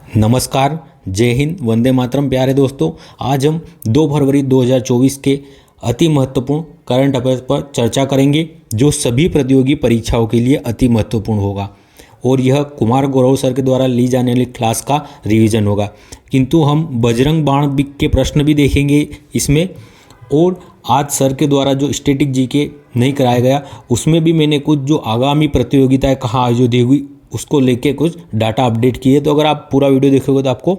नमस्कार, जय हिंद, वंदे मातरम। प्यारे दोस्तों, आज हम 2 फरवरी 2024 के अति महत्वपूर्ण करंट अफेयर्स पर चर्चा करेंगे जो सभी प्रतियोगी परीक्षाओं के लिए अति महत्वपूर्ण होगा और यह कुमार गौरव सर के द्वारा ली जाने वाली क्लास का रिवीजन होगा। किंतु हम बजरंग बाण के प्रश्न भी देखेंगे इसमें, और आज सर के द्वारा जो स्टैटिक जीके नहीं कराया गया उसमें भी मैंने कुछ जो आगामी प्रतियोगिताएं कहाँ आयोजित हुई उसको लेके कुछ डाटा अपडेट किए। तो अगर आप पूरा वीडियो देखोगे तो आपको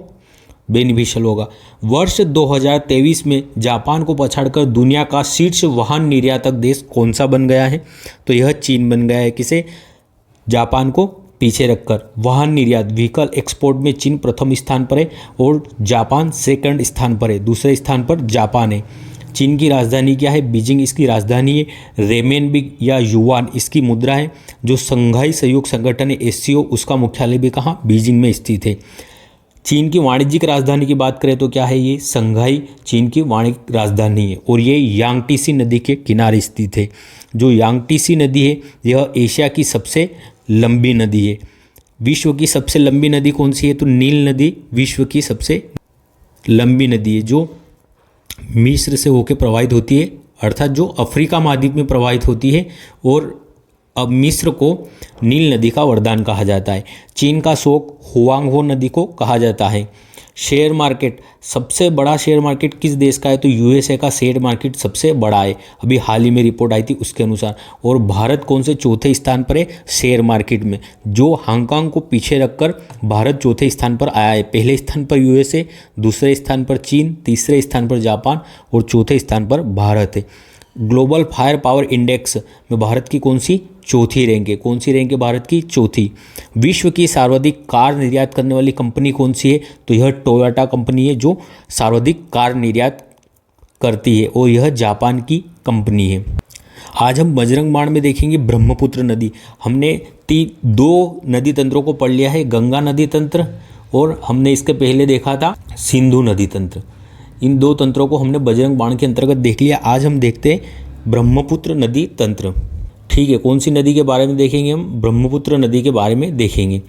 बेनिफिशियल होगा। वर्ष 2023 में जापान को पछाड़कर दुनिया का शीर्ष वाहन निर्यातक देश कौन सा बन गया है? तो यह चीन बन गया है। किसे? जापान को पीछे रखकर। वाहन निर्यात व्हीकल एक्सपोर्ट में चीन प्रथम स्थान पर है और जापान सेकंड स्थान पर है। दूसरे स्थान पर जापान है। चीन की राजधानी क्या है? बीजिंग इसकी राजधानी है। रेमेनबिग या युआन इसकी मुद्रा है। जो संघाई सहयोग संगठन है एससीओ, उसका मुख्यालय भी कहाँ? बीजिंग में स्थित है। चीन की वाणिज्यिक राजधानी की बात करें तो क्या है? ये संघाई चीन की वाणिज्यिक राजधानी है और ये यांगटीसी नदी के किनारे स्थित है। जो यांगटीसी नदी है यह एशिया की सबसे लंबी नदी है। विश्व की सबसे लंबी नदी कौन सी है? तो नील नदी विश्व की सबसे लंबी नदी है, जो मिस्र से होकर प्रवाहित होती है, अर्थात जो अफ्रीका महाद्वीप में प्रवाहित होती है, और अब मिस्र को नील नदी का वरदान कहा जाता है। चीन का शोक हुआंगहो नदी को कहा जाता है। शेयर मार्केट, सबसे बड़ा शेयर मार्केट किस देश का है? तो यूएसए का शेयर मार्केट सबसे बड़ा है, अभी हाल ही में रिपोर्ट आई थी उसके अनुसार। और भारत कौन से चौथे स्थान पर है शेयर मार्केट में? जो हांगकांग को पीछे रखकर भारत चौथे स्थान पर आया है। पहले स्थान पर यूएसए, दूसरे स्थान पर चीन, तीसरे स्थान पर जापान और चौथे स्थान पर भारत है। ग्लोबल फायर पावर इंडेक्स में भारत की कौन सी चौथी रैंक है? कौन सी रैंक है भारत की? चौथी। विश्व की सर्वाधिक कार निर्यात करने वाली कंपनी कौन सी है? तो यह टोयोटा कंपनी है जो सर्वाधिक कार निर्यात करती है और यह जापान की कंपनी है। आज हम बजरंग बाण में देखेंगे ब्रह्मपुत्र नदी। हमने 2 नदी तंत्रों को पढ़ लिया है, गंगा नदी तंत्र और हमने इसके पहले देखा था सिंधु नदी तंत्र। इन 2 तंत्रों को हमने बजरंग बाण के अंतर्गत देख लिया। आज हम देखते हैं ब्रह्मपुत्र नदी तंत्र। ठीक है, कौन सी नदी के बारे में देखेंगे हम? ब्रह्मपुत्र नदी के बारे में देखेंगे।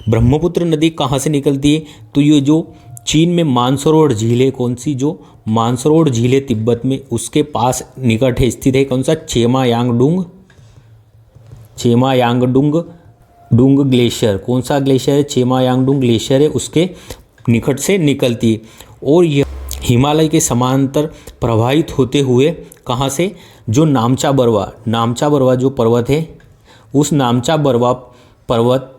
ब्रह्मपुत्र नदी कहाँ से निकलती है? तो ये जो चीन में मानसरोवर झील है, कौन सी? जो मानसरोवर झील है तिब्बत में, उसके पास निकट है स्थित है। कौन सा? छेमा यांगडुंग ग्लेशियर। कौन सा ग्लेशियर है? छेमा यांगडुंग ग्लेशियर है, उसके निकट से निकलती है। और यह हिमालय के समांतर प्रवाहित होते हुए कहाँ से? जो नामचा बरवा जो पर्वत है, उस नामचा बरवा पर्वत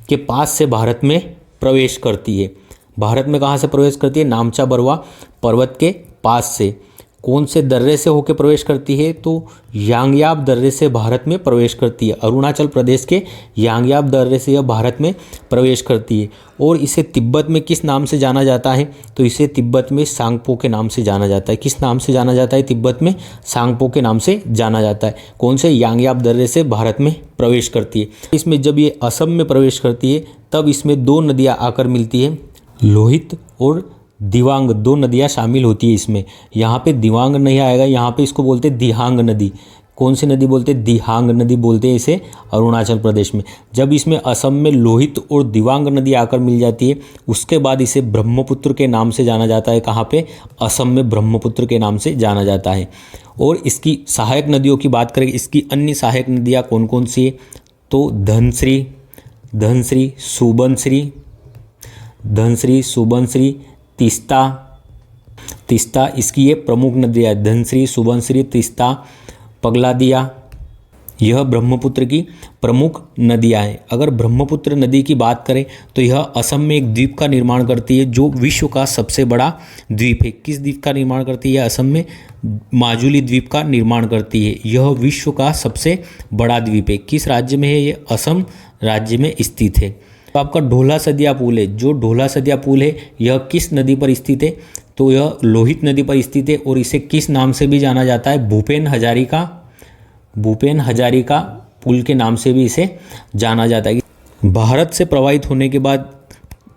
के पास से भारत में प्रवेश करती है। भारत में कहाँ से प्रवेश करती है? नामचा बरवा पर्वत के पास से। कौन से दर्रे से होकर प्रवेश करती है? तो यांगयाब दर्रे से भारत में प्रवेश करती है। अरुणाचल प्रदेश के यांगयाब दर्रे से यह भारत में प्रवेश करती है। और इसे तिब्बत में किस नाम से जाना जाता है? तो इसे तिब्बत में सांगपो के नाम से जाना जाता है। किस नाम से जाना जाता है? तिब्बत में सांगपो के नाम से जाना जाता है। कौन से? यांगयाब दर्रे से भारत में प्रवेश करती है। इसमें जब ये असम में प्रवेश करती है तब इसमें 2 नदियाँ आकर मिलती है, लोहित और दिवांग। 2 नदियाँ शामिल होती है इसमें। यहाँ पे दिवांग नहीं आएगा, यहाँ पे इसको बोलते हैं दिहांग नदी। कौन सी नदी बोलते हैं? दिहांग नदी बोलते हैं इसे अरुणाचल प्रदेश में। जब इसमें असम में लोहित और दिवांग नदी आकर मिल जाती है उसके बाद इसे ब्रह्मपुत्र के नाम से जाना जाता है। कहाँ पे? असम में ब्रह्मपुत्र के नाम से जाना जाता है। और इसकी सहायक नदियों की बात करें, इसकी अन्य सहायक नदियाँ कौन कौन सी है? तो धनश्री, सुबनश्री, तीस्ता इसकी ये प्रमुख नदियाँ है। धनश्री, सुबनश्री, तीस्ता, पगलादिया, यह ब्रह्मपुत्र की प्रमुख नदियाँ हैं। अगर ब्रह्मपुत्र नदी की बात करें तो यह असम में एक द्वीप का निर्माण करती है जो विश्व का सबसे बड़ा द्वीप है। किस द्वीप का निर्माण करती है? असम में माजुली द्वीप का निर्माण करती है। यह विश्व का सबसे बड़ा द्वीप है। किस राज्य में है? ये असम राज्य में स्थित है। तो आपका ढोला सदिया पुल है। जो ढोला सदिया पुल है यह किस नदी पर स्थित है? तो यह लोहित नदी पर स्थित है और इसे किस नाम से भी जाना जाता है? भूपेन हजारिका पुल के नाम से भी इसे जाना जाता है। भारत से प्रवाहित होने के बाद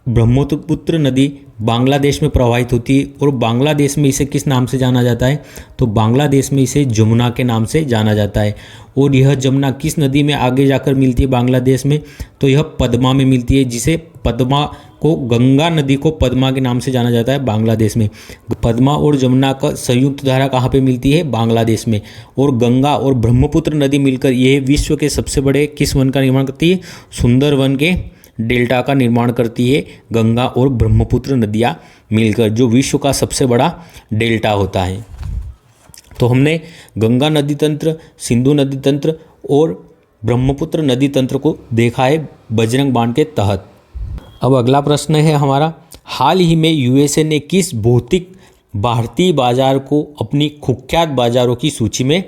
ब्रह्मपुत्र नदी बांग्लादेश में प्रवाहित होती है और बांग्लादेश में इसे किस नाम से जाना जाता है, तो बांग्लादेश में इसे जमुना के नाम से जाना जाता है। और यह जमुना किस नदी में आगे जाकर मिलती है बांग्लादेश में, तो यह पद्मा में मिलती है, जिसे पद्मा को गंगा नदी को पद्मा के नाम से जाना जाता है बांग्लादेश में। पद्मा और जमुना का संयुक्त धारा कहाँ पे मिलती है, बांग्लादेश में। और गंगा और ब्रह्मपुत्र नदी मिलकर यह विश्व के सबसे बड़े किस वन का निर्माण करती है, सुंदर वन के डेल्टा का निर्माण करती है गंगा और ब्रह्मपुत्र नदियाँ मिलकर, जो विश्व का सबसे बड़ा डेल्टा होता है। तो हमने गंगा नदी तंत्र, सिंधु नदी तंत्र और ब्रह्मपुत्र नदी तंत्र को देखा है बजरंग बाण के तहत। अब अगला प्रश्न है हमारा, हाल ही में यूएसए ने किस भौतिक भारतीय बाजार को अपनी कुख्यात बाजारों की सूची में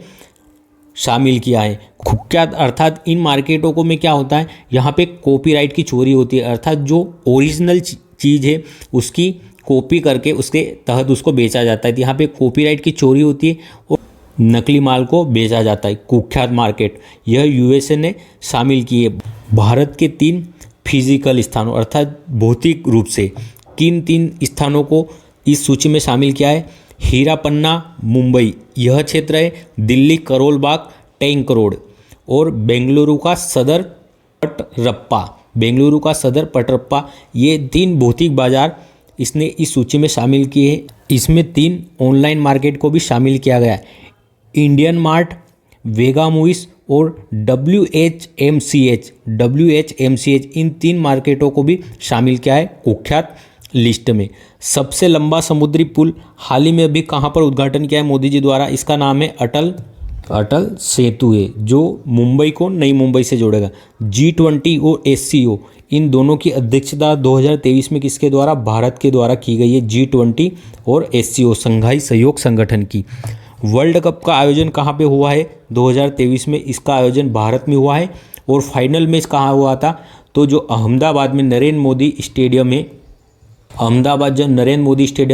शामिल किया है। कुख्यात अर्थात इन मार्केटों को में क्या होता है, यहाँ पे कॉपीराइट की चोरी होती है, अर्थात जो ओरिजिनल चीज़ है उसकी कॉपी करके उसके तहत उसको बेचा जाता है। यहाँ पे कॉपीराइट की चोरी होती है और नकली माल को बेचा जाता है। कुख्यात मार्केट यह यूएसए ने शामिल की है। भारत के 3 फिजिकल स्थानों अर्थात भौतिक रूप से किन 3 स्थानों को इस सूची में शामिल किया है, हीरा पन्ना मुंबई यह क्षेत्र है, दिल्ली करोल बाग टैंक रोड और बेंगलुरु का सदर पटरप्पा, ये 3 भौतिक बाजार इसने इस सूची में शामिल किए हैं। इसमें 3 ऑनलाइन मार्केट को भी शामिल किया गया है, इंडियन मार्ट, वेगा मूवीज और WHMCH इन 3 मार्केटों को भी शामिल किया है कुख्यात लिस्ट में। सबसे लंबा समुद्री पुल हाल ही में अभी कहाँ पर उद्घाटन किया है मोदी जी द्वारा, इसका नाम है अटल सेतु है, जो मुंबई को नई मुंबई से जोड़ेगा। G20 और SCO इन दोनों की अध्यक्षता 2023 में किसके द्वारा, भारत के द्वारा की गई है, G20 और SCO संघाई सहयोग संगठन की। वर्ल्ड कप का आयोजन कहाँ पे हुआ है 2023 में, इसका आयोजन भारत में हुआ है। और फाइनल मैच कहाँ हुआ था, तो जो अहमदाबाद में नरेंद्र मोदी स्टेडियम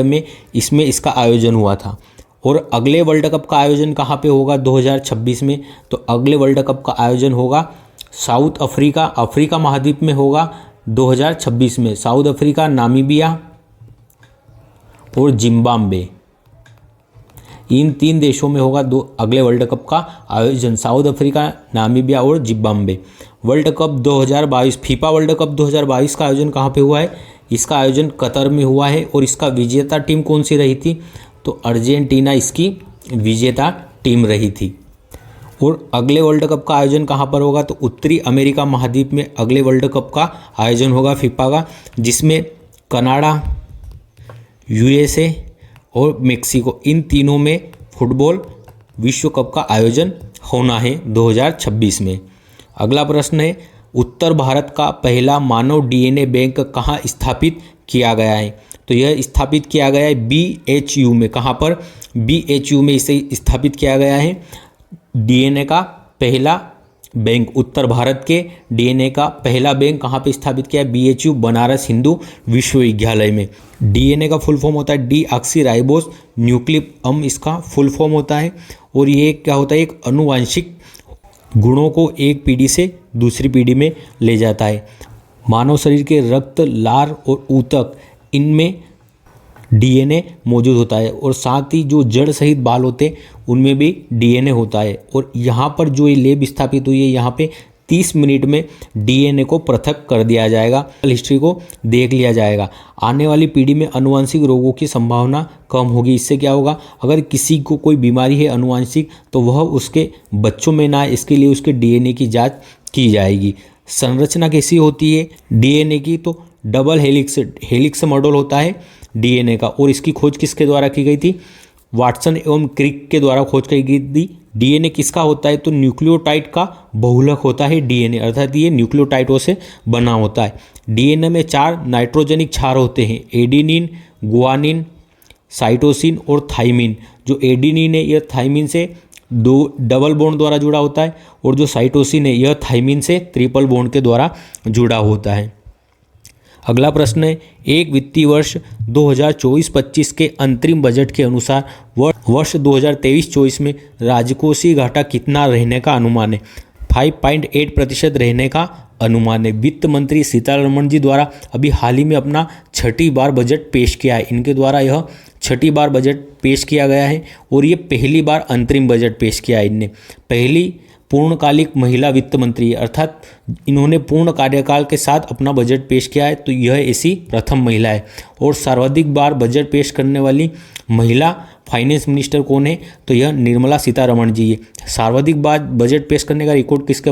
में इसमें इसका आयोजन हुआ था। और अगले वर्ल्ड कप का आयोजन कहाँ पे होगा 2026 में, तो अगले वर्ल्ड कप का आयोजन होगा साउथ अफ्रीका महाद्वीप में होगा 2026 में। साउथ अफ्रीका, नामीबिया और जिम्बाब्वे इन 3 देशों में होगा अगले वर्ल्ड कप का आयोजन, साउथ अफ्रीका, नामीबिया और Zimbabwe. World cup 2022 FIFA world cup 2022 का आयोजन कहाँ पे हुआ है, इसका आयोजन कतर में हुआ है। और इसका विजेता टीम कौन सी रही थी, तो अर्जेंटीना इसकी विजेता टीम रही थी। और अगले वर्ल्ड कप का आयोजन कहाँ पर होगा, तो उत्तरी अमेरिका महाद्वीप में अगले वर्ल्ड कप का आयोजन होगा फीफा का, जिसमें कनाडा, USA और मेक्सिको इन तीनों में फुटबॉल विश्व कप का आयोजन होना है 2026 में। अगला प्रश्न है, उत्तर भारत का पहला मानव DNA बैंक कहाँ स्थापित किया गया है, तो यह स्थापित किया गया है BHU में। कहाँ पर, BHU में इसे स्थापित किया गया है। DNA का पहला बैंक, उत्तर भारत के DNA का पहला बैंक कहाँ पे स्थापित किया है, BHU बनारस हिंदू विश्वविद्यालय में। DNA का फुल फॉर्म होता है डीऑक्सीराइबोस न्यूक्लिक अम्ल, इसका फुल फॉर्म होता है। और ये क्या होता है, एक आनुवांशिक गुणों को एक पीढ़ी से दूसरी पीढ़ी में ले जाता है। मानव शरीर के रक्त, लार और ऊतक इनमें DNA मौजूद होता है। और साथ ही जो जड़ सहित बाल होते हैं उनमें भी DNA होता है। और यहाँ पर जो ये लैब स्थापित हुई है, यहाँ पे 30 मिनट में DNA को पृथक कर दिया जाएगा, हिस्ट्री को देख लिया जाएगा। आने वाली पीढ़ी में आनुवांशिक रोगों की संभावना कम होगी। इससे क्या होगा, अगर किसी को कोई बीमारी है आनुवांशिक, तो वह उसके बच्चों में ना, इसके लिए उसके DNA की जाँच की जाएगी। संरचना कैसी होती है DNA की, तो डबल हेलिक्स मॉडल होता है DNA का। और इसकी खोज किसके द्वारा की गई थी, वाटसन एवं क्रिक के द्वारा खोज की गई थी। DNA किसका होता है, तो न्यूक्लियोटाइड का बहुलक होता है DNA, अर्थात ये न्यूक्लियोटाइडों से बना होता है। DNA में 4 नाइट्रोजनिक क्षार होते हैं, एडिनिन, गुआनिन, साइटोसिन और थाइमिन। जो एडिनिन है यह थाइमिन से 2 डबल बॉन्ड द्वारा जुड़ा होता है, और जो साइटोसिन है यह थाइमिन से ट्रिपल बॉन्ड के द्वारा जुड़ा होता है। अगला प्रश्न है, एक वित्तीय वर्ष 2024-25 के अंतरिम बजट के अनुसार वर्ष 2023-24 में राजकोषीय घाटा कितना रहने का अनुमान है। 5.8% रहने का अनुमान है। वित्त मंत्री सीतारमण जी द्वारा अभी हाल ही में अपना 6ठी बार बजट पेश किया है। इनके द्वारा यह 6ठी बार बजट पेश किया गया है और ये पहली बार अंतरिम बजट पेश किया है। इनने पहली पूर्णकालिक महिला वित्त मंत्री, अर्थात इन्होंने पूर्ण कार्यकाल के साथ अपना बजट पेश किया है, तो यह ऐसी प्रथम महिला है। और सर्वाधिक बार बजट पेश करने वाली महिला फाइनेंस मिनिस्टर कौन है, तो यह निर्मला सीतारमण जी है। सर्वाधिक बार बजट पेश करने का रिकॉर्ड किसके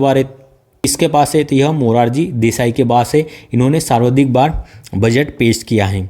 पास है, तो यह मोरारजी देसाई के पास है। इन्होंने सर्वाधिक बार बजट पेश किया है।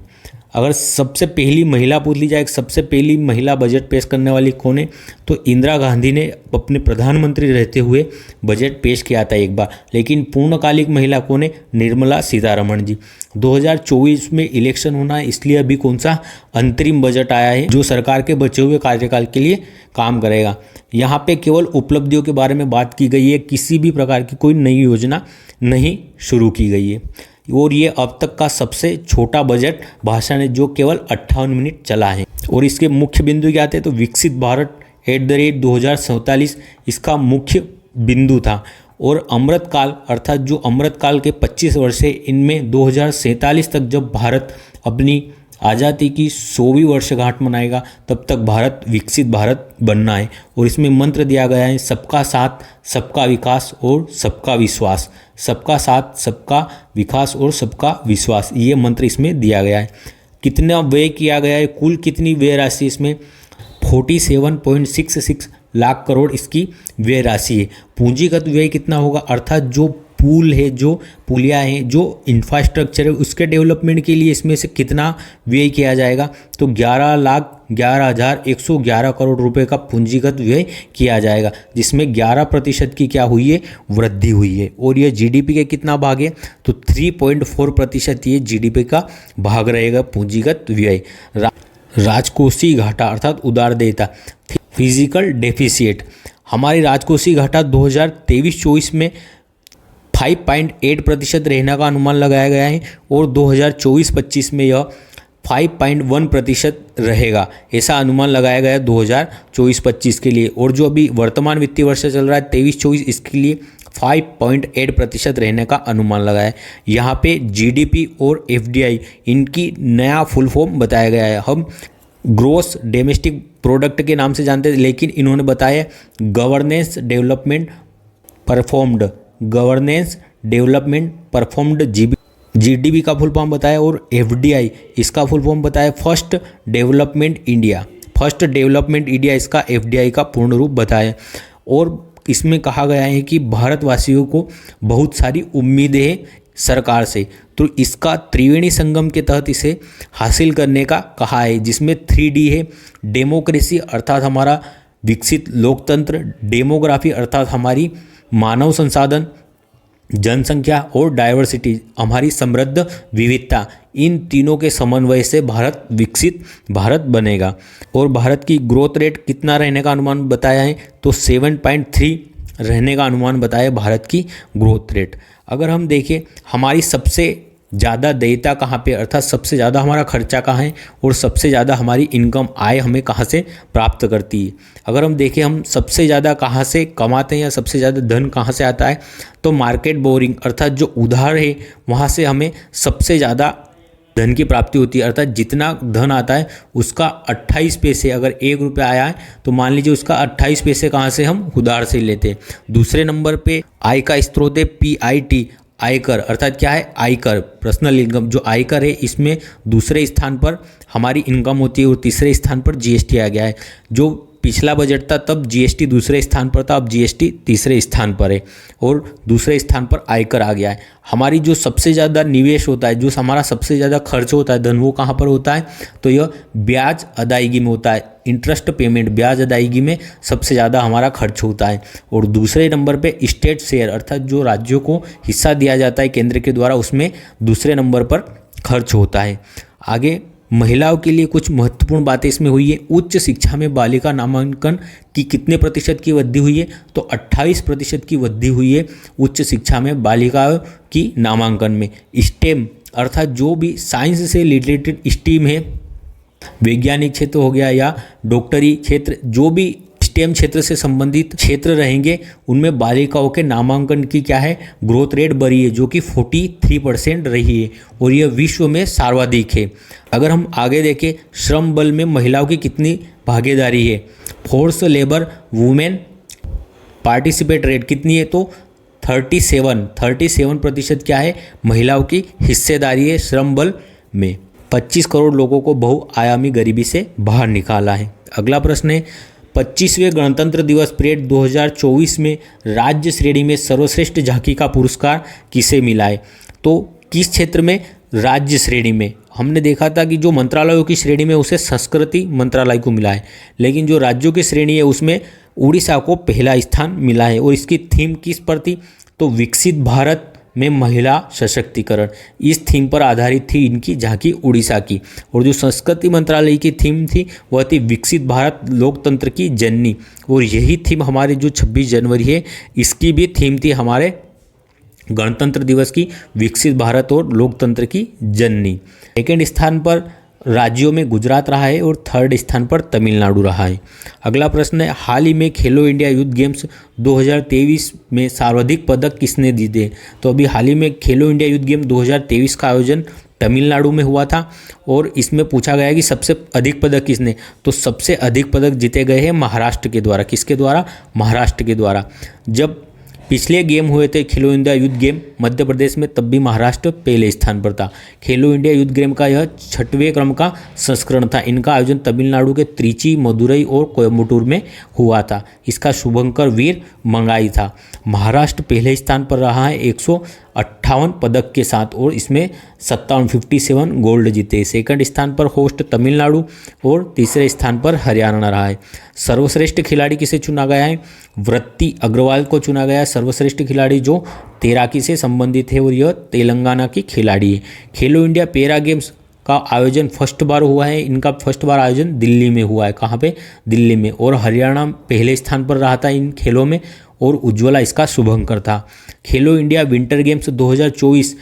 अगर सबसे पहली महिला पूछ ली जाए, सबसे पहली महिला बजट पेश करने वाली कौन है, तो इंदिरा गांधी ने अपने प्रधानमंत्री रहते हुए बजट पेश किया था एक बार। लेकिन पूर्णकालिक महिला कौन है, निर्मला सीतारमण जी। 2024 में इलेक्शन होना है, इसलिए अभी कौन सा अंतरिम बजट आया है जो सरकार के बचे हुए कार्यकाल के लिए काम करेगा। यहाँ पे केवल उपलब्धियों के बारे में बात की गई है, किसी भी प्रकार की कोई नई योजना नहीं शुरू की गई है। और ये अब तक का सबसे छोटा बजट भाषण है जो केवल 58 मिनट चला है। और इसके मुख्य बिंदु क्या थे, तो विकसित भारत @ 2047 इसका मुख्य बिंदु था। और अमृतकाल, अर्थात जो अमृतकाल के 25 वर्ष है, इनमें 2047 तक जब भारत अपनी आज़ादी की 100वीं वर्षगांठ मनाएगा, तब तक भारत विकसित भारत बनना है। और इसमें मंत्र दिया गया है, सबका साथ, सबका विकास और सबका विश्वास। सबका साथ, सबका विकास और सबका विश्वास, ये मंत्र इसमें दिया गया है। कितना व्यय किया गया है, कुल कितनी व्यय राशि इसमें 47.66 लाख करोड़ इसकी व्यय राशि है। पूंजीगत व्यय कितना होगा, अर्थात जो पुल है, जो पुलिया है, जो इंफ्रास्ट्रक्चर है, उसके डेवलपमेंट के लिए इसमें से कितना व्यय किया जाएगा, तो 11,11,111 करोड़ रुपए का पूंजीगत व्यय किया जाएगा, जिसमें 11% की क्या हुई है, वृद्धि हुई है। और यह जीडीपी के कितना भाग है, तो 3.4% ये जीडीपी का भाग रहेगा पूंजीगत व्यय। राजकोषीय घाटा अर्थात उधार देयता, फिजिकल डेफिसिट, हमारी राजकोषीय घाटा 2023-24 में 5.8% रहने का अनुमान लगाया गया है और 2024-25 में यह 5.1% रहेगा, ऐसा अनुमान लगाया गया है 2024-25 के लिए। और जो अभी वर्तमान वित्तीय वर्ष चल रहा है 23-24, इसके लिए 5.8% रहने का अनुमान लगाया है। यहाँ पे जीडीपी और एफडीआई इनकी नया फुल फॉर्म बताया गया है। हम ग्रोस डोमेस्टिक प्रोडक्ट के नाम से जानते हैं, लेकिन इन्होंने बताया गवर्नेंस डेवलपमेंट परफॉर्म्ड जीडीपी का फुल फॉर्म बताया। और एफडीआई इसका फुल फॉर्म बताया फर्स्ट डेवलपमेंट इंडिया, इसका एफडीआई का पूर्ण रूप बताया। और इसमें कहा गया है कि भारतवासियों को बहुत सारी उम्मीदें हैं सरकार से, तो इसका त्रिवेणी संगम के तहत इसे हासिल करने का कहा है, जिसमें 3D है, डेमोक्रेसी अर्थात हमारा विकसित लोकतंत्र, डेमोग्राफी अर्थात हमारी मानव संसाधन, जनसंख्या और डाइवर्सिटी हमारी समृद्ध विविधता, इन तीनों के समन्वय से भारत विकसित भारत बनेगा। और भारत की ग्रोथ रेट कितना रहने का अनुमान बताया है, तो 7.3 रहने का अनुमान बताया भारत की ग्रोथ रेट। अगर हम देखें हमारी सबसे ज़्यादा देयता कहाँ पे, अर्थात सबसे ज़्यादा हमारा खर्चा कहाँ है और सबसे ज़्यादा हमारी इनकम आय हमें कहाँ से प्राप्त करती है। अगर हम देखें हम सबसे ज़्यादा कहाँ से कमाते हैं या सबसे ज़्यादा धन कहाँ से आता है, तो मार्केट बोरिंग अर्थात जो उधार है वहाँ से हमें सबसे ज़्यादा धन की प्राप्ति होती है। अर्थात जितना धन आता है उसका 28 पैसे, अगर 1 रुपया आया है तो मान लीजिए उसका 28 पैसे कहाँ से हम उधार से लेते हैं। दूसरे नंबर पे आय का स्रोत है PIT, आयकर अर्थात क्या है, आयकर पर्सनल इनकम, जो आयकर है इसमें दूसरे स्थान पर हमारी इनकम होती है और तीसरे स्थान पर जीएसटी आ गया है। जो पिछला बजट था तब जीएसटी दूसरे स्थान पर था, अब जीएसटी तीसरे स्थान पर है और दूसरे स्थान पर आयकर आ गया है। हमारी जो सबसे ज़्यादा निवेश होता है, जो हमारा सबसे ज़्यादा खर्च होता है धन, वो कहाँ पर होता है, तो यह ब्याज अदायगी में होता है। इंटरेस्ट पेमेंट, ब्याज अदायगी में सबसे ज़्यादा हमारा खर्च होता है। और दूसरे नंबर पे स्टेट शेयर अर्थात जो राज्यों को हिस्सा दिया जाता है केंद्र के द्वारा, उसमें दूसरे नंबर पर खर्च होता है। आगे महिलाओं के लिए कुछ महत्वपूर्ण बातें इसमें हुई है। उच्च शिक्षा में बालिका नामांकन की कितने प्रतिशत की वृद्धि हुई है, तो 28% की वृद्धि हुई है उच्च शिक्षा में बालिकाओं की नामांकन में। स्टेम अर्थात जो भी साइंस से रिलेटेड स्ट्रीम है, वैज्ञानिक क्षेत्र हो गया या डॉक्टरी क्षेत्र, जो भी स्टेम क्षेत्र से संबंधित क्षेत्र रहेंगे उनमें बालिकाओं के नामांकन की क्या है, ग्रोथ रेट बढ़ी है, जो कि 43% रही है और यह विश्व में सर्वाधिक है। अगर हम आगे देखें, श्रम बल में महिलाओं की कितनी भागीदारी है, force labour women participate rate कितनी है, तो 37% क्या है, महिलाओं की हिस्सेदारी है श्रम बल में। 25 करोड़ लोगों को बहुआयामी गरीबी से बाहर निकाला है। अगला प्रश्न है, 25वें गणतंत्र दिवस परेड 2024 में राज्य श्रेणी में सर्वश्रेष्ठ झांकी का पुरस्कार किसे मिला है, तो किस क्षेत्र में, राज्य श्रेणी में। हमने देखा था कि जो मंत्रालयों की श्रेणी में उसे संस्कृति मंत्रालय को मिला है, लेकिन जो राज्यों की श्रेणी है उसमें उड़ीसा को पहला स्थान मिला है। और इसकी थीम किस पर थी, तो विकसित भारत में महिला सशक्तिकरण, इस थीम पर आधारित थी इनकी झांकी उड़ीसा की। और जो संस्कृति मंत्रालय की थीम थी वह थी विकसित भारत लोकतंत्र की जननी, और यही थीम हमारे जो 26 जनवरी है इसकी भी थीम थी हमारे गणतंत्र दिवस की, विकसित भारत और लोकतंत्र की जननी। सेकेंड स्थान पर राज्यों में गुजरात रहा है और थर्ड स्थान पर तमिलनाडु रहा है। अगला प्रश्न है, हाल ही में खेलो इंडिया यूथ गेम्स 2023 में सर्वाधिक पदक किसने जीते, तो अभी हाल ही में खेलो इंडिया यूथ गेम 2023 का आयोजन तमिलनाडु में हुआ था और इसमें पूछा गया कि सबसे अधिक पदक किसने, तो सबसे अधिक पदक जीते गए हैं महाराष्ट्र के द्वारा। किसके द्वारा, महाराष्ट्र के द्वारा। जब पिछले गेम हुए थे खेलो India youth game Madhya Pradesh में, तब भी महाराष्ट्र पहले स्थान पर था। खेलो इंडिया यूथ गेम का यह 6वें क्रम का संस्करण था। इनका आयोजन तमिलनाडु के त्रिची, मदुरई और कोयम्बटूर में हुआ था। इसका शुभंकर वीर मंगाई था। महाराष्ट्र पहले स्थान पर रहा है 158 पदक के साथ और इसमें 57 गोल्ड जीते। सेकंड स्थान पर होस्ट तमिलनाडु और तीसरे स्थान पर हरियाणा रहा है। सर्वश्रेष्ठ खिलाड़ी किसे चुना गया है, वृत्ति अग्रवाल को चुना गया है सर्वश्रेष्ठ खिलाड़ी, जो तैराकी से संबंधित है और यह तेलंगाना की खिलाड़ी है। खेलो इंडिया पैरा गेम्स का आयोजन फर्स्ट बार हुआ है, इनका फर्स्ट बार आयोजन दिल्ली में हुआ है। कहाँ पे, दिल्ली में। और हरियाणा पहले स्थान पर रहा था इन खेलों में और उज्ज्वला इसका शुभंकर था। खेलो इंडिया विंटर गेम्स 2024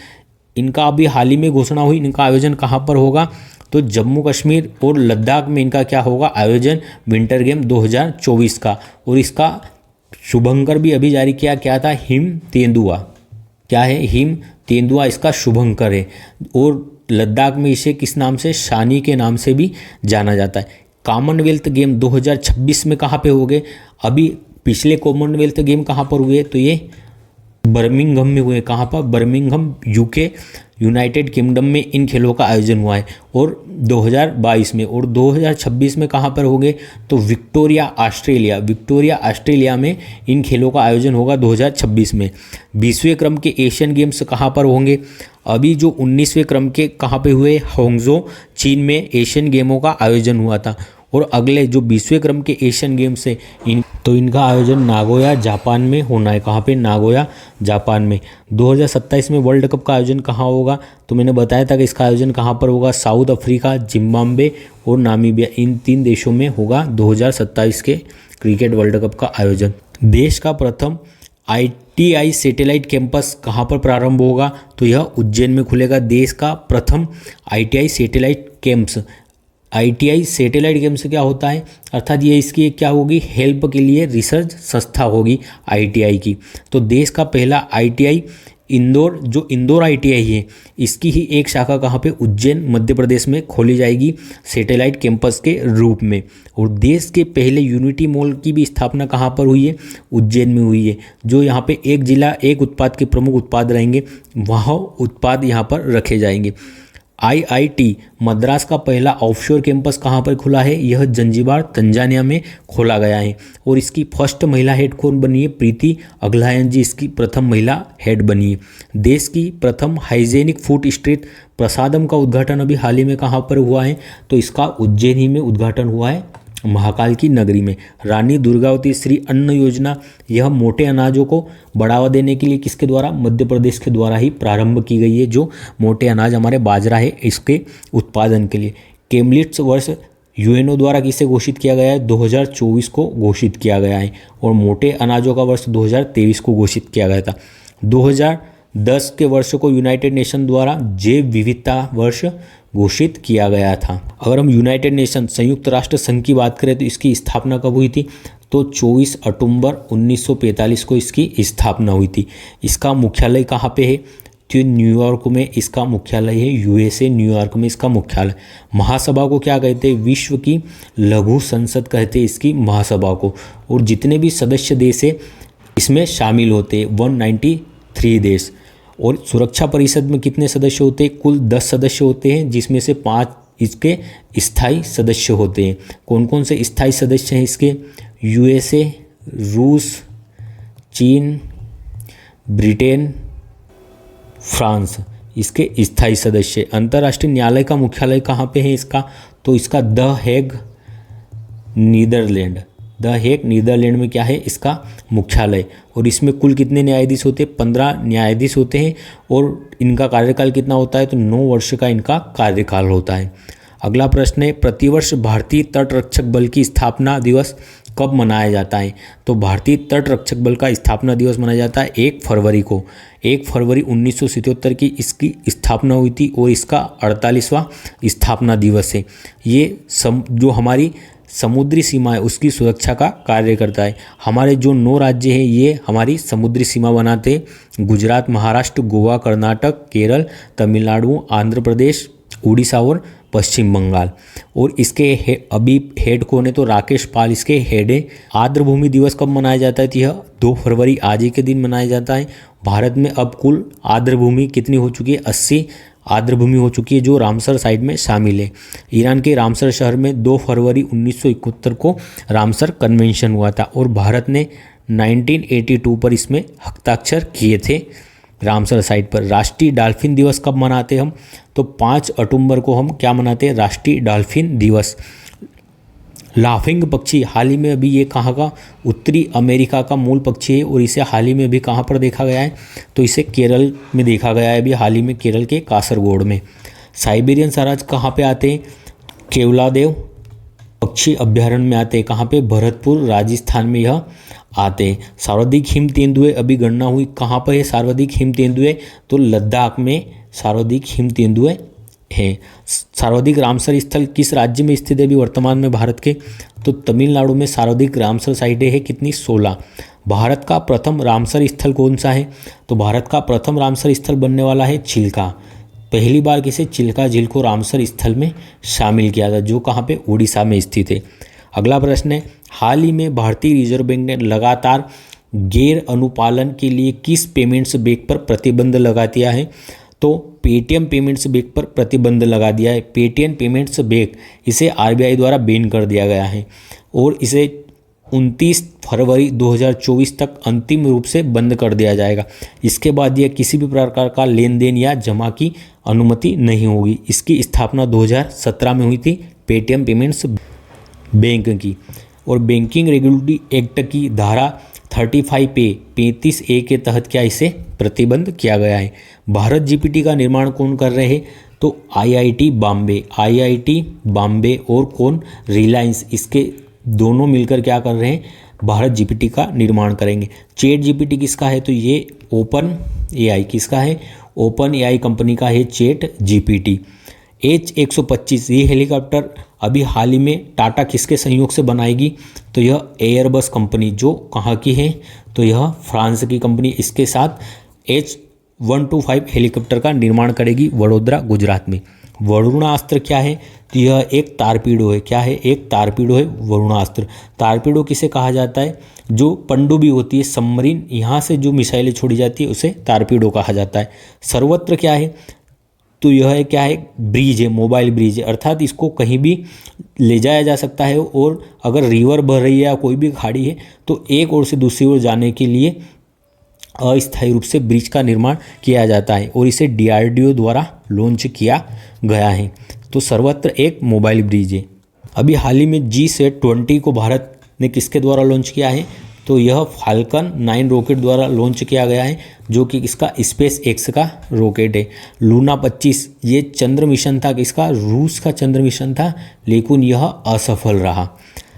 इनका अभी हाल ही में घोषणा हुई, इनका आयोजन कहाँ पर होगा, तो जम्मू कश्मीर और लद्दाख में इनका क्या होगा, आयोजन विंटर गेम 2024 का। और इसका शुभंकर भी अभी जारी किया, क्या था, हिम तेंदुआ। क्या है, हिम तेंदुआ इसका शुभंकर है। और लद्दाख में इसे किस नाम से, शानी के नाम से भी जाना जाता है। कॉमनवेल्थ गेम 2026 में कहाँ पे हो गए, अभी पिछले कॉमनवेल्थ गेम कहाँ पर हुए, तो ये बर्मिंघम में हुए। कहाँ पर, बर्मिंघम यूके यूनाइटेड किंगडम में इन खेलों का आयोजन हुआ है और 2022 में। और 2026 में कहाँ पर होंगे, तो विक्टोरिया ऑस्ट्रेलिया में इन खेलों का आयोजन होगा 2026 में। 20वें क्रम के एशियन गेम्स कहाँ पर होंगे, अभी जो 19वें क्रम के कहाँ पे हुए, होंगजो चीन में एशियन गेमों का आयोजन हुआ था। और अगले जो 20वें क्रम के एशियन गेम्स है इनका आयोजन नागोया जापान में होना है। कहाँ पे, नागोया जापान में। 2027 में वर्ल्ड कप का आयोजन कहाँ होगा, तो मैंने बताया था कि इसका आयोजन कहाँ पर होगा, साउथ अफ्रीका, जिम्बाब्वे और नामीबिया, इन 3 देशों में होगा 2027 के क्रिकेट वर्ल्ड कप का आयोजन। देश का प्रथम ITI सैटेलाइट कैंपस कहाँ पर प्रारंभ होगा, तो यह उज्जैन में खुलेगा। देश का प्रथम ITI satellite campus, ITI satellite game से क्या होता है, अर्थात ये इसकी क्या होगी, हेल्प के लिए रिसर्च संस्था होगी ITI की। तो देश का पहला ITI इंदौर, जो इंदौर ITI है, इसकी ही एक शाखा कहाँ पे, उज्जैन मध्य प्रदेश में खोली जाएगी सैटेलाइट कैंपस के रूप में। और देश के पहले यूनिटी मॉल की भी स्थापना कहाँ पर हुई है, उज्जैन में हुई है। जो यहाँ पे एक जिला एक उत्पाद के प्रमुख उत्पाद रहेंगे, वहाँ उत्पाद यहाँ पर रखे जाएंगे। IIT मद्रास का पहला ऑफशोर कैंपस कहाँ पर खुला है, यह जंजीबार तंजानिया में खोला गया है। और इसकी फर्स्ट महिला हेड कौन बनी है, प्रीति अगलायन जी इसकी प्रथम महिला हेड बनी है। देश की प्रथम हाइजेनिक फूड स्ट्रीट प्रसादम का उद्घाटन अभी हाल ही में कहाँ पर हुआ है, तो इसका उज्जैन ही में उद्घाटन हुआ है, महाकाल की नगरी में। रानी दुर्गावती श्री अन्न योजना, यह मोटे अनाजों को बढ़ावा देने के लिए किसके द्वारा, मध्य प्रदेश के द्वारा ही प्रारंभ की गई है। जो मोटे अनाज हमारे बाजरा है, इसके उत्पादन के लिए। कैम्ब्रिज वर्ष UNO द्वारा किसे घोषित किया गया है, 2024 को घोषित किया गया है। और मोटे अनाजों का वर्ष 2023 को घोषित किया गया था। 2010 के वर्ष को यूनाइटेड नेशन द्वारा जैव विविधता वर्ष घोषित किया गया था। अगर हम यूनाइटेड नेशन संयुक्त राष्ट्र संघ की बात करें तो इसकी स्थापना कब हुई थी, तो 24 अक्टूबर 1945 को इसकी स्थापना हुई थी। इसका मुख्यालय कहाँ पे है? तो न्यूयॉर्क में इसका मुख्यालय है, यूएसए न्यूयॉर्क में इसका मुख्यालय। महासभा को क्या कहते हैं? विश्व की लघु संसद कहते हैं इसकी महासभा को। और जितने भी सदस्य देश है इसमें शामिल होते हैं 193 देश। और सुरक्षा परिषद में कितने सदस्य होते हैं? कुल 10 सदस्य होते हैं, जिसमें से 5 इसके स्थायी सदस्य होते हैं। कौन कौन से स्थायी सदस्य हैं इसके? यूएसए, रूस, चीन, ब्रिटेन, फ्रांस इसके स्थायी सदस्य। अंतर्राष्ट्रीय न्यायालय का मुख्यालय कहाँ पे है इसका? तो इसका the Hague, Netherlands. The Hague Netherlands में क्या है इसका मुख्यालय। और इसमें कुल कितने न्यायाधीश होते हैं? 15 न्यायाधीश होते हैं। और इनका कार्यकाल कितना होता है? तो 9 वर्ष का इनका कार्यकाल होता है। अगला प्रश्न है, प्रतिवर्ष भारतीय तटरक्षक बल की स्थापना दिवस कब मनाया जाता है? तो भारतीय तटरक्षक बल का स्थापना दिवस मनाया जाता है 1 फरवरी को। 1 फरवरी 1977 की इसकी स्थापना हुई थी और इसका 48वां स्थापना दिवस है। ये जो हमारी समुद्री सीमा है उसकी सुरक्षा का कार्य करता है। हमारे जो 9 राज्य हैं ये हमारी समुद्री सीमा बनाते हैं। गुजरात, महाराष्ट्र, गोवा, कर्नाटक, केरल, तमिलनाडु, आंध्र प्रदेश, उड़ीसा और पश्चिम बंगाल। और इसके अभी हेड कौन है? तो राकेश पाल इसके हेड है। आर्द्रभूमि दिवस कब मनाया जाता है? तो यह 2 फरवरी आज ही के दिन मनाया जाता है। भारत में अब कुल आर्द्रभूमि कितनी हो चुकी है? 80 आर्द्रभूमि हो चुकी है जो रामसर साइट में शामिल है। ईरान के रामसर शहर में 2 फरवरी 1971 को रामसर कन्वेंशन हुआ था और भारत ने 1982 पर इसमें हस्ताक्षर किए थे रामसर साइट पर। राष्ट्रीय डॉल्फिन दिवस कब मनाते हैं हम? तो 5 अक्टूबर को हम क्या मनाते हैं? राष्ट्रीय डॉल्फिन दिवस। लाफिंग पक्षी हाल ही में अभी ये कहाँ का? उत्तरी अमेरिका का मूल पक्षी है और इसे हाल ही में अभी कहाँ पर देखा गया है? तो इसे केरल में देखा गया है अभी हाल ही में, केरल के कासरगोड में। साइबेरियन सराज कहाँ पे आते हैं? केवलादेव पक्षी अभ्यारण्य में आते हैं। कहाँ पे? भरतपुर राजस्थान में यह आते हैं। सर्वाधिक हिम तेंदुए अभी गणना हुई कहाँ पर है सर्वाधिक हिम तेंदुए? तो लद्दाख में सर्वाधिक हिम तेंदुए हैं। सर्वाधिक रामसर स्थल किस राज्य में स्थित है अभी वर्तमान में भारत के? तो तमिलनाडु में सर्वाधिक रामसर साइटें है कितनी? 16। भारत का प्रथम रामसर स्थल कौन सा है? तो भारत का प्रथम रामसर स्थल बनने वाला है चिल्का। पहली बार किसे? चिल्का झील को रामसर स्थल में शामिल किया था, जो कहाँ पे? उड़ीसा में स्थित है। अगला प्रश्न है, हाल ही में भारतीय रिजर्व बैंक ने लगातार गैर अनुपालन के लिए किस पेमेंट्स बैंक पर प्रतिबंध लगा दिया है? तो पेटीएम पेमेंट्स बैंक पर प्रतिबंध लगा दिया है। पेटीएम पेमेंट्स बैंक इसे आरबीआई द्वारा बैन कर दिया गया है और इसे 29 फरवरी 2024 तक अंतिम रूप से बंद कर दिया जाएगा। इसके बाद यह किसी भी प्रकार का लेन देन या जमा की अनुमति नहीं होगी। इसकी स्थापना 2017 में हुई थी पेटीएम पेमेंट्स बैंक की। और बैंकिंग रेगुलेटरी एक्ट की धारा 35A के तहत क्या इसे प्रतिबंध किया गया है। भारत जीपीटी का निर्माण कौन कर रहे हैं? तो आईआईटी बॉम्बे और कौन? रिलायंस, इसके दोनों मिलकर क्या कर रहे हैं? भारत जीपीटी का निर्माण करेंगे। चैट जीपीटी किसका है? तो ये ओपन एआई किसका है? ओपन एआई कंपनी का है चैट जीपीटी। H125 ये हेलीकॉप्टर अभी हाल ही में टाटा किसके सहयोग से बनाएगी? तो यह एयरबस कंपनी, जो कहाँ की है? तो यह फ्रांस की कंपनी इसके साथ H125 हेलीकॉप्टर का निर्माण करेगी वडोदरा गुजरात में। वरुणास्त्र क्या है? तो यह एक तारपीडो है। क्या है? एक तारपीडो है वरुणास्त्र। तारपीडो किसे कहा जाता है? जो पनडुब्बी होती है, सबमरीन, यहाँ से जो मिसाइलें छोड़ी जाती है उसे तारपीडो कहा जाता है। सर्वत्र क्या है? तो यह क्या है? ब्रिज है, मोबाइल ब्रिज है, अर्थात इसको कहीं भी ले जाया जा सकता है। और अगर रिवर बह रही है या कोई भी खाड़ी है तो एक ओर से दूसरी ओर जाने के लिए अस्थायी रूप से ब्रिज का निर्माण किया जाता है और इसे DRDO द्वारा लॉन्च किया गया है। तो सर्वत्र एक मोबाइल ब्रिज है। अभी हाल ही में G20 को भारत ने किसके द्वारा लॉन्च किया है? तो यह फाल्कन 9 रॉकेट द्वारा लॉन्च किया गया है, जो कि इसका स्पेस एक्स का रॉकेट है। लूना 25 ये चंद्र मिशन था, किसका? रूस का चंद्र मिशन था, लेकिन यह असफल रहा।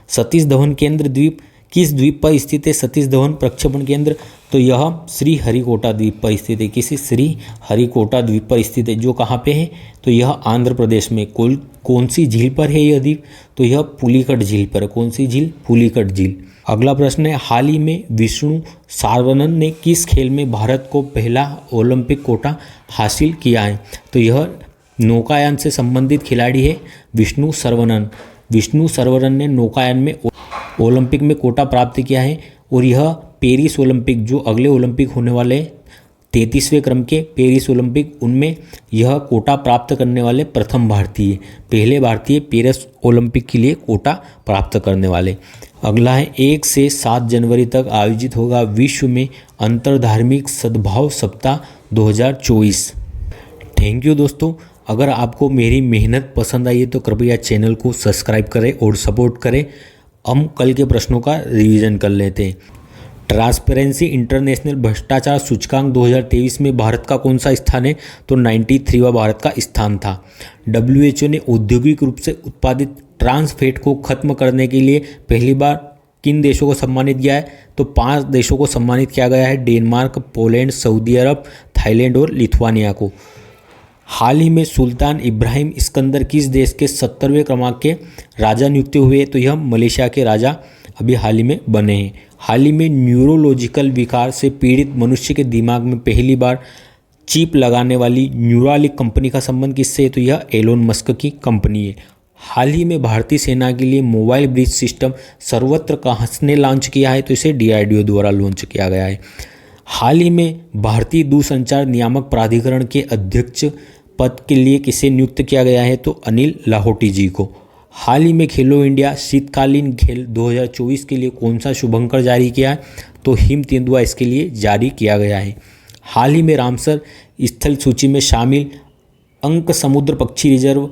सतीश धवन केंद्र द्वीप किस द्वीप पर स्थित है? सतीश धवन प्रक्षेपण केंद्र, तो यह श्रीहरिकोटा द्वीप पर स्थित है। किसी श्रीहरिकोटा द्वीप पर स्थित है, जो कहाँ पे है? तो यह आंध्र प्रदेश में। कौन सी झील पर है यह द्वीप? तो यह पुलिकट झील पर। कौन सी झील? पुलिकट झील। अगला प्रश्न है, हाल ही में विष्णु सारवनन ने किस खेल में भारत को पहला ओलंपिक कोटा हासिल किया है? तो यह नौकायान से संबंधित खिलाड़ी है विष्णु सरवनन। विष्णु सरवनन ने नौकायान में ओलंपिक में कोटा प्राप्त किया है और यह पेरिस ओलंपिक, जो अगले ओलंपिक होने वाले 33वें क्रम के पेरिस ओलंपिक, उनमें यह कोटा प्राप्त करने वाले प्रथम भारतीय, पहले भारतीय पेरिस ओलंपिक के लिए कोटा प्राप्त करने वाले। अगला है, 1 से 7 जनवरी तक आयोजित होगा विश्व में अंतरधार्मिक सद्भाव सप्ताह 2024। थैंक यू दोस्तों। अगर आपको मेरी मेहनत पसंद आई है तो कृपया चैनल को सब्सक्राइब करें और सपोर्ट करें। हम कल के प्रश्नों का रिवीजन कर लेते हैं। ट्रांसपेरेंसी इंटरनेशनल भ्रष्टाचार सूचकांक 2023 में भारत का कौन सा स्थान है? तो 93वां भारत का स्थान था। WHO ने औद्योगिक रूप से उत्पादित ट्रांस फैट को खत्म करने के लिए पहली बार किन देशों को सम्मानित किया है? तो 5 देशों को सम्मानित किया गया है, डेनमार्क, पोलैंड, सऊदी अरब, थाईलैंड और लिथुआनिया को। हाल ही में सुल्तान इब्राहिम इस्कंदर किस देश के 70वें क्रमांक के राजा नियुक्त हुए? तो यह मलेशिया के राजा अभी हाल ही में बने हैं। हाल ही में न्यूरोलॉजिकल विकार से पीड़ित मनुष्य के दिमाग में पहली बार चिप लगाने वाली न्यूरालिंक कंपनी का संबंध किससे है? तो यह एलोन मस्क की कंपनी है। हाल ही में भारतीय सेना के लिए मोबाइल ब्रिज सिस्टम सर्वत्र किसने लॉन्च किया है? तो इसे DRDO द्वारा लॉन्च किया गया है। हाल ही में भारतीय दूरसंचार नियामक प्राधिकरण के अध्यक्ष पद के लिए किसे नियुक्त किया गया है? तो अनिल लाहोटी जी को। हाल ही में खेलो इंडिया शीतकालीन खेल 2024 के लिए कौन सा शुभंकर जारी किया है? तो हिम तेंदुआ इसके लिए जारी किया गया है। हाल ही में रामसर स्थल सूची में शामिल अंक समुद्र पक्षी रिजर्व,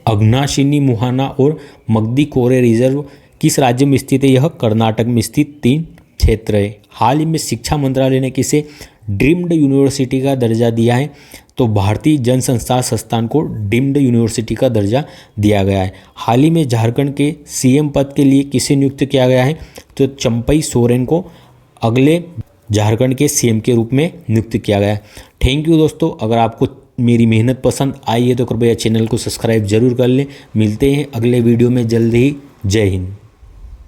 अघनाशिनी मुहाना और मगदी कोरे रिजर्व किस राज्य में स्थित है? यह कर्नाटक में स्थित 3 क्षेत्र है। हाल ही में शिक्षा मंत्रालय ने किसे डीम्ड यूनिवर्सिटी का दर्जा दिया है? तो भारतीय जन संस्थान संस्थान को डीम्ड यूनिवर्सिटी का दर्जा दिया गया है। हाल ही में झारखंड के CM पद के लिए किसे नियुक्त किया गया है? तो चंपई सोरेन को अगले झारखंड के CM के रूप में नियुक्त किया गया है। थैंक यू दोस्तों। अगर आपको मेरी मेहनत पसंद आई है तो कृपया चैनल को सब्सक्राइब जरूर कर लें। मिलते हैं अगले वीडियो में जल्द ही। जय हिंद।